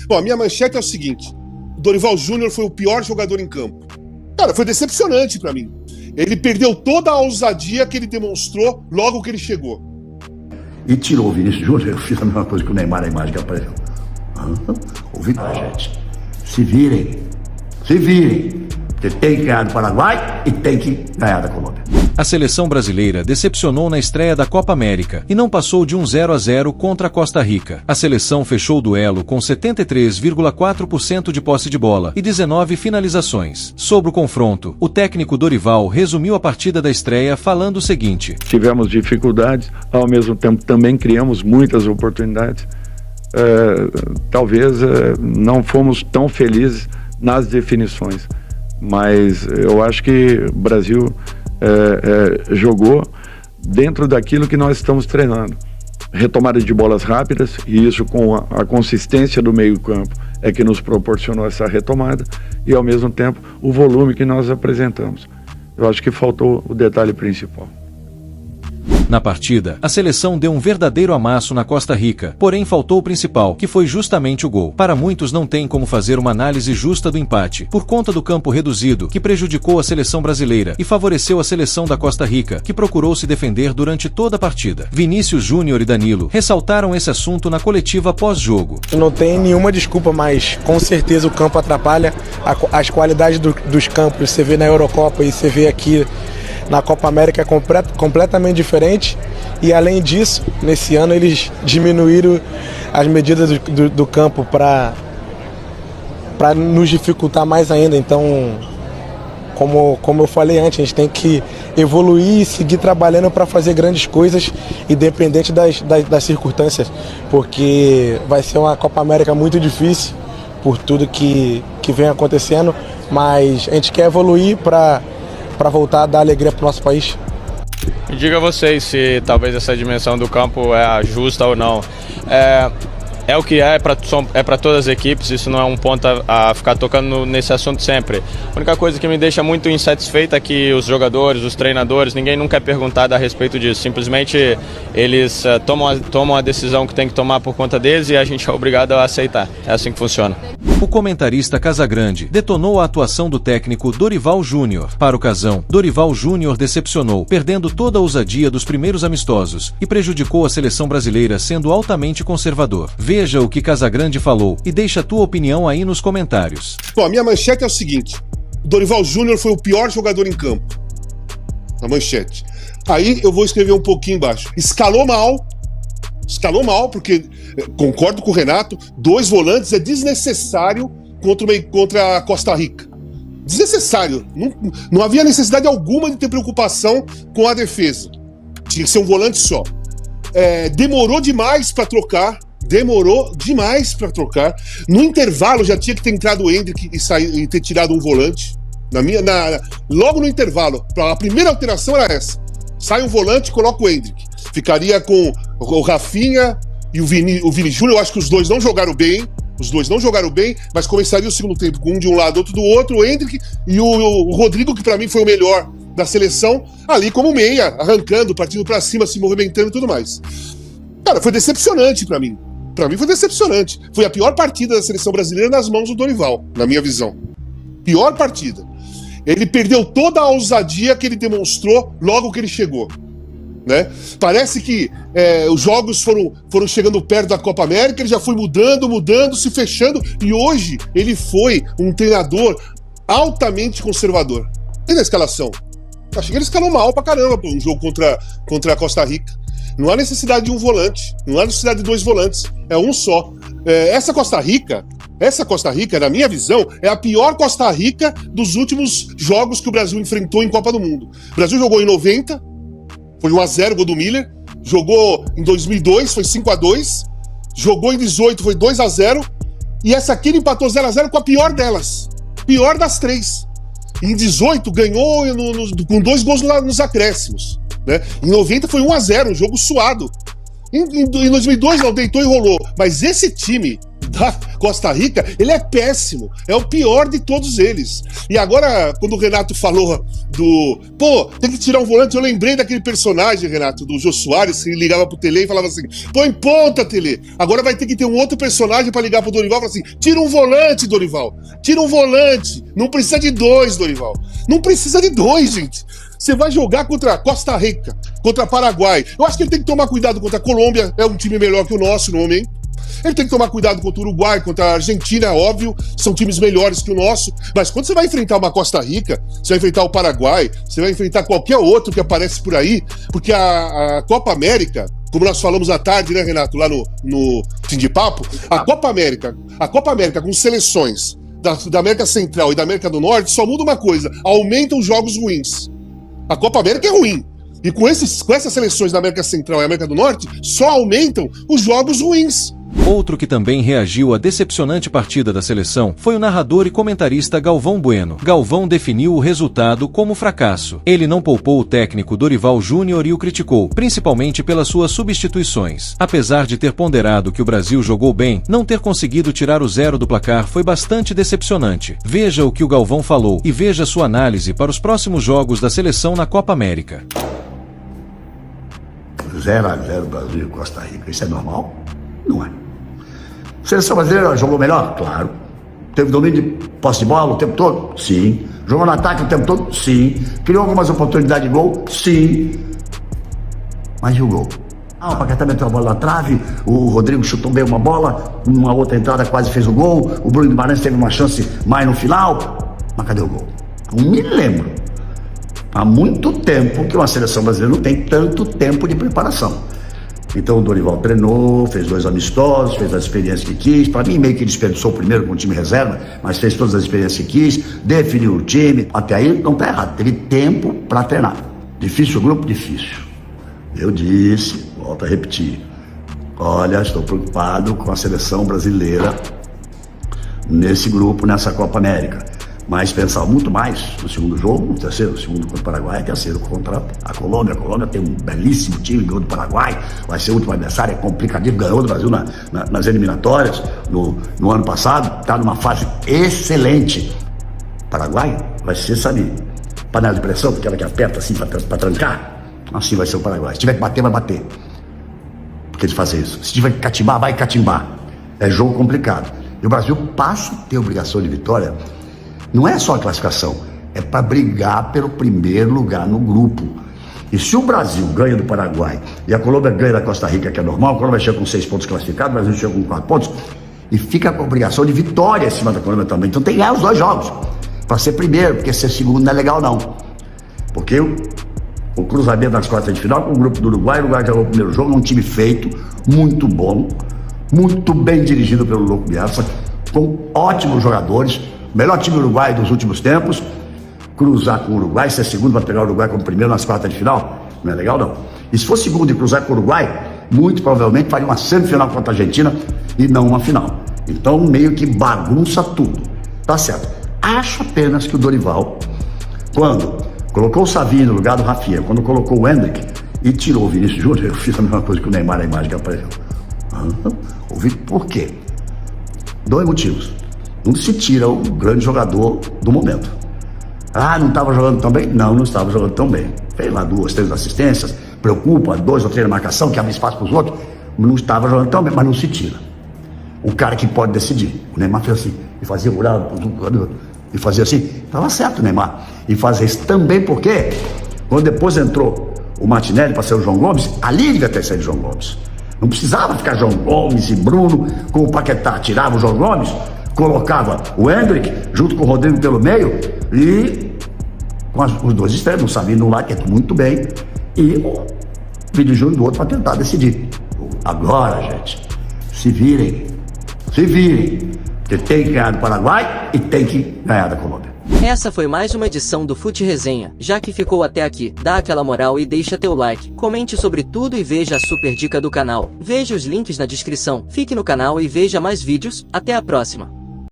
Bom, a minha manchete é o seguinte: o Dorival Júnior foi o pior jogador em campo. Cara, foi decepcionante pra mim. Ele perdeu toda a ousadia que ele demonstrou logo que ele chegou. E tirou o Vinícius Júnior, eu fiz a mesma coisa que o Neymar na imagem que apareceu. Ouvi, gente. Se virem. Você tem que ganhar do Paraguai e tem que ganhar da Colômbia. A seleção brasileira decepcionou na estreia da Copa América e não passou de um 0-0 contra a Costa Rica. A seleção fechou o duelo com 73,4% de posse de bola e 19 finalizações. Sobre o confronto, o técnico Dorival resumiu a partida da estreia falando o seguinte: tivemos dificuldades, ao mesmo tempo também criamos muitas oportunidades. Talvez não fomos tão felizes nas definições, mas eu acho que o Brasil jogou dentro daquilo que nós estamos treinando. Retomada de bolas rápidas, e isso com a consistência do meio campo é que nos proporcionou essa retomada, e ao mesmo tempo o volume que nós apresentamos. Eu acho que faltou o detalhe principal. Na partida, a seleção deu um verdadeiro amasso na Costa Rica, porém faltou o principal, que foi justamente o gol. Para muitos não tem como fazer uma análise justa do empate, por conta do campo reduzido, que prejudicou a seleção brasileira e favoreceu a seleção da Costa Rica, que procurou se defender durante toda a partida. Vinícius Júnior e Danilo ressaltaram esse assunto na coletiva pós-jogo. Não tem nenhuma desculpa, mas com certeza o campo atrapalha as qualidades dos campos. Você vê na Eurocopa e você vê aqui na Copa América é completamente diferente, e além disso, nesse ano eles diminuíram as medidas do campo para nos dificultar mais ainda. Então, como eu falei antes, a gente tem que evoluir e seguir trabalhando para fazer grandes coisas, independente das circunstâncias, porque vai ser uma Copa América muito difícil por tudo que vem acontecendo, mas a gente quer evoluir para voltar a dar alegria para o nosso país. Me diga vocês se talvez essa dimensão do campo é justa ou não. É o que é para todas as equipes, isso não é um ponto a ficar tocando nesse assunto sempre. A única coisa que me deixa muito insatisfeita é que os jogadores, os treinadores, ninguém nunca é perguntado a respeito disso. Simplesmente eles tomam a decisão que tem que tomar por conta deles e a gente é obrigado a aceitar. É assim que funciona. O comentarista Casagrande detonou a atuação do técnico Dorival Júnior. Para o Casão, Dorival Júnior decepcionou, perdendo toda a ousadia dos primeiros amistosos e prejudicou a seleção brasileira sendo altamente conservador. Veja o que Casagrande falou e deixa a tua opinião aí nos comentários. Bom, a minha manchete é o seguinte: o Dorival Júnior foi o pior jogador em campo. A manchete. Aí eu vou escrever um pouquinho embaixo. Escalou mal, porque concordo com o Renato, 2 volantes é desnecessário contra a Costa Rica. Desnecessário. Não havia necessidade alguma de ter preocupação com a defesa. Tinha que ser um volante só. Demorou demais para trocar. No intervalo já tinha que ter entrado o Endrick e ter tirado um volante. Logo no intervalo, a primeira alteração era essa: sai um volante e coloca o Endrick. Ficaria com o Rafinha e o Vini Júnior. Eu acho que os dois não jogaram bem, mas começaria o segundo tempo com um de um lado, outro do outro, o Endrick e o Rodrigo, que pra mim foi o melhor da seleção, ali como meia, arrancando, partindo pra cima, se movimentando e tudo mais. Cara, foi decepcionante pra mim. Pra mim foi decepcionante. Foi a pior partida da seleção brasileira nas mãos do Dorival, na minha visão. Pior partida. Ele perdeu toda a ousadia que ele demonstrou logo que ele chegou. Né? Parece que os jogos foram chegando perto da Copa América, ele já foi mudando, se fechando, e hoje ele foi um treinador altamente conservador. E na escalação? Achei que ele escalou mal pra caramba um jogo contra a Costa Rica. Não há necessidade de um volante, não há necessidade de 2 volantes, é um só. Essa Costa Rica, na minha visão, é a pior Costa Rica dos últimos jogos que o Brasil enfrentou em Copa do Mundo. O Brasil jogou em 90, foi 1-0, gol do Miller. Jogou em 2002, foi 5-2. Jogou em 18, foi 2-0. E essa aqui ele empatou 0-0 com a pior delas. Pior das 3. Em 18, ganhou com 2 gols nos acréscimos. Né? Em 90 foi 1-0, um jogo suado. Em 2002 não deitou e rolou. Mas esse time da Costa Rica, ele é péssimo. É o pior de todos eles. E agora, quando o Renato falou tem que tirar um volante, eu lembrei daquele personagem, Renato, do Jô Soares, que ligava pro Tele e falava assim, põe ponta, Tele. Agora vai ter que ter um outro personagem pra ligar pro Dorival e falar assim, tira um volante, Dorival. Tira um volante. Não precisa de 2, Dorival. Não precisa de 2, gente. Você vai jogar contra Costa Rica, contra Paraguai. Eu acho que ele tem que tomar cuidado contra a Colômbia, é um time melhor que o nosso no momento. Ele tem que tomar cuidado contra o Uruguai, contra a Argentina, óbvio, são times melhores que o nosso. Mas quando você vai enfrentar uma Costa Rica, você vai enfrentar o Paraguai, você vai enfrentar qualquer outro que aparece por aí, porque a Copa América, como nós falamos à tarde, né, Renato, lá no Fim de Papo, a Copa América com seleções da América Central e da América do Norte só muda uma coisa, aumenta os jogos ruins. A Copa América é ruim. E com essas seleções da América Central e América do Norte, só aumentam os jogos ruins. Outro que também reagiu à decepcionante partida da seleção foi o narrador e comentarista Galvão Bueno. Galvão definiu o resultado como fracasso. Ele não poupou o técnico Dorival Júnior e o criticou, principalmente pelas suas substituições. Apesar de ter ponderado que o Brasil jogou bem, não ter conseguido tirar o 0 do placar foi bastante decepcionante. Veja o que o Galvão falou e veja sua análise para os próximos jogos da seleção na Copa América. 0-0 Brasil e Costa Rica, isso é normal? Não é. A seleção brasileira jogou melhor? Claro. Teve domínio de posse de bola o tempo todo? Sim. Jogou no ataque o tempo todo? Sim. Criou algumas oportunidades de gol? Sim. Mas e o gol? O Paquetá meteu a bola na trave, o Rodrigo chutou bem uma bola, uma outra entrada quase fez o gol, o Bruno Guimarães teve uma chance mais no final. Mas cadê o gol? Não me lembro. Há muito tempo que uma seleção brasileira não tem tanto tempo de preparação. Então o Dorival treinou, fez 2 amistosos, fez as experiências que quis. Para mim, meio que desperdiçou o primeiro com o time reserva, mas fez todas as experiências que quis, definiu o time. Até aí não está errado, teve tempo para treinar. Difícil o grupo? Difícil. Eu disse, volto a repetir, olha, estou preocupado com a seleção brasileira nesse grupo, nessa Copa América. Mas pensar muito mais no segundo jogo, no terceiro, o segundo contra o Paraguai, terceiro contra a Colômbia. A Colômbia tem um belíssimo time, ganhou do Paraguai, vai ser o último adversário, é complicadíssimo, ganhou do Brasil nas eliminatórias no ano passado, está numa fase excelente. Paraguai vai ser, sabe, panela de pressão, aquela que aperta assim para trancar, assim vai ser o Paraguai. Se tiver que bater, vai bater, porque eles fazem isso. Se tiver que catimbar, vai catimbar. É jogo complicado. E o Brasil passa a ter obrigação de vitória. Não é só a classificação, é para brigar pelo primeiro lugar no grupo. E se o Brasil ganha do Paraguai e a Colômbia ganha da Costa Rica, que é normal, a Colômbia chega com 6 pontos classificados, o Brasil chega com 4 pontos, e fica com a obrigação de vitória acima da Colômbia também. Então tem que ganhar os 2 jogos, para ser primeiro, porque ser segundo não é legal não. Porque o cruzamento nas quartas de final com o grupo do Uruguai, o Uruguai jogou o primeiro jogo, é um time feito, muito bom, muito bem dirigido pelo Louco Bielsa, com ótimos jogadores, melhor time uruguai dos últimos tempos. Cruzar com o Uruguai, ser segundo para pegar o Uruguai como primeiro nas quartas de final, não é legal não. E se for segundo e cruzar com o Uruguai, muito provavelmente faria uma semifinal contra a Argentina e não uma final. Então meio que bagunça tudo, tá certo. Acho apenas que o Dorival, quando colocou o Savinho no lugar do Rafinha, quando colocou o Endrick e tirou o Vinícius Júnior, eu fiz a mesma coisa que o Neymar, a imagem que apareceu. Por quê? 2 motivos. Um, se tira o grande jogador do momento. Não estava jogando tão bem? Não estava jogando tão bem. Fez lá 2, 3 assistências, preocupa, 2 ou 3 na marcação, que abre espaço para os outros. Não estava jogando tão bem, mas não se tira. O cara que pode decidir. O Neymar fez assim, e fazia olhar e fazia assim. Estava certo o Neymar. E fazia isso também porque, quando depois entrou o Martinelli para ser o João Gomes, ali devia ter sido o João Gomes. Não precisava ficar João Gomes e Bruno com o Paquetá. Tirava o João Gomes, colocava o Endrick junto com o Rodrigo pelo meio e com os 2 extremos, o Savinho no lado, que é muito bem, e o Vinícius Júnior do outro para tentar decidir. Agora, gente, se virem, porque tem que ganhar do Paraguai e tem que ganhar da Colômbia. Essa foi mais uma edição do Fute Resenha. Já que ficou até aqui, dá aquela moral e deixa teu like, comente sobre tudo e veja a super dica do canal. Veja os links na descrição, fique no canal e veja mais vídeos. Até a próxima.